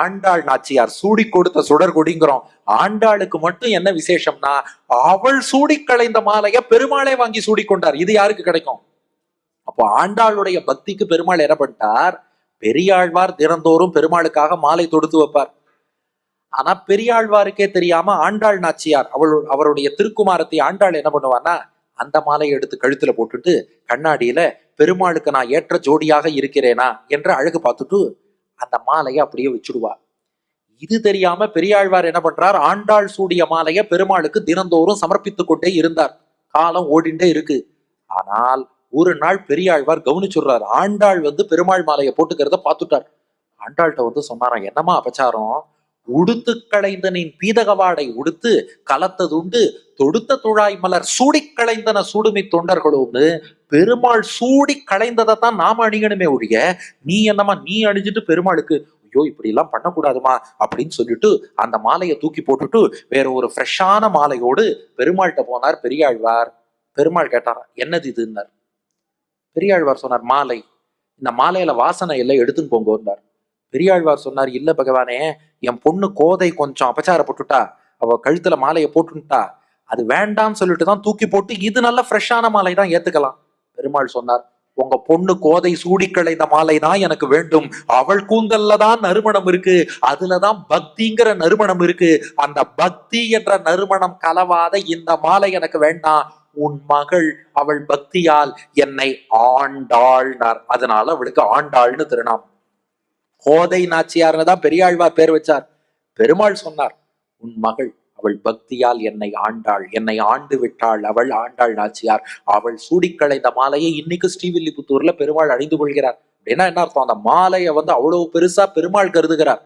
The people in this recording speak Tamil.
ஆண்டாள் நாச்சியார் சூடி கொடுத்த சுடர் கொடிங்கிறோம். ஆண்டாளுக்கு மட்டும் என்ன விசேஷம்னா, அவள் சூடி களைந்த மாலைய பெருமாளே வாங்கி சூடி கொண்டார். இது யாருக்கு கிடைக்கும்? அப்போ ஆண்டாளுடைய பக்திக்கு பெருமாள் என்ன பண்ணிட்டார், பெரியாழ்வார் தினந்தோறும் பெருமாளுக்காக மாலை தொடுத்து வைப்பார். ஆனா பெரியாழ்வாருக்கே தெரியாம ஆண்டாள் நாச்சியார் அவருடைய திருக்குமாரத்தை ஆண்டாள் என்ன பண்ணுவான்னா, அந்த மாலையை எடுத்து கழுத்துல போட்டுட்டு கண்ணாடியில பெருமாளுக்கு நான் ஏற்ற ஜோடியாக இருக்கிறேனா என்று அழகு பார்த்துட்டு அந்த மாலையை அப்படியே வச்சுடுவா. இது தெரியாம பெரியாழ்வார் என்ன பண்றார், ஆண்டாள் சூடிய மாலைய பெருமாளுக்கு தினந்தோறும் சமர்ப்பித்துக் கொண்டே இருந்தார். காலம் ஓடிண்டே இருக்கு. ஆனால் ஒரு நாள் பெரியாழ்வார் கவனிச்சுடுறார், ஆண்டாள் பெருமாள் மாலையை போட்டுக்கிறத பார்த்துட்டார். ஆண்டாள்கிட்ட சொன்னாராம், என்னமா அபச்சாரம், உடுத்து களைந்தனின் பீதகவாடை உடுத்து கலத்ததுண்டு தொடுத்த துழாய் மலர் சூடி களைந்தன சூடுமை தொண்டர்களோன்னு பெருமாள் சூடி களைந்ததைத்தான் நாம அணியணுமே ஒழிய, நீ என்னமா நீ அணிஞ்சிட்டு பெருமாளுக்கு ஐயோ இப்படி எல்லாம் பண்ணக்கூடாதுமா அப்படின்னு சொல்லிட்டு அந்த மாலையை தூக்கி போட்டுட்டு வேற ஒரு ஃப்ரெஷ்ஷான மாலையோடு பெருமாள்கிட்ட போனார் பெரியாழ்வார். பெருமாள் கேட்டாரா, என்னது இதுன்னார். பெரியாழ்வார் சொன்னார், மாலை. இந்த மாலையில வாசனை எல்லாம் எடுத்துன்னு போங்கன்னார். பெரியாழ்வார் சொன்னார், இல்ல பகவானே, என் பொண்ணு கோதை கொஞ்சம் அபச்சாரப்பட்டுட்டா, அவ கழுத்துல மாலையை போட்டுட்டா, அது வேண்டாம்னு சொல்லிட்டு தான் தூக்கி போட்டு இது நல்ல ஃப்ரெஷ்ஷான மாலை தான் ஏத்துக்கலாம். பெருமாள் சொன்னார், உங்க பொண்ணு கோதை சூடி களைந்த மாலை தான் எனக்கு வேண்டும். அவள் கூந்தல்ல தான் நறுமணம் இருக்கு, அதுலதான் பக்திங்கிற நறுமணம் இருக்கு. அந்த பக்தி என்ற நறுமணம் கலவாத இந்த மாலை எனக்கு வேண்டாம். உன் மகள் அவள் பக்தியால் என்னை ஆண்டாள்னார். அதனால அவளுக்கு ஆண்டாள்னு திருநாமம். கோதை நாச்சியார்னு தான் பெரியாழ்வார் பேர் வச்சார். பெருமாள் சொன்னார், உன் மகள் அவள் பக்தியால் என்னை ஆண்டாள், என்னை ஆண்டு விட்டாள், அவள் ஆண்டாள் நாச்சியார். அவள் சூடிக்களைந்த மாலையை இன்னைக்கு ஸ்ரீவில்லிபுத்தூர்ல பெருமாள் அணிந்து கொள்கிறார். அப்படின்னா என்ன அர்த்தம், அந்த மாலையை அவ்வளவு பெருசா பெருமாள் கருதுகிறார்.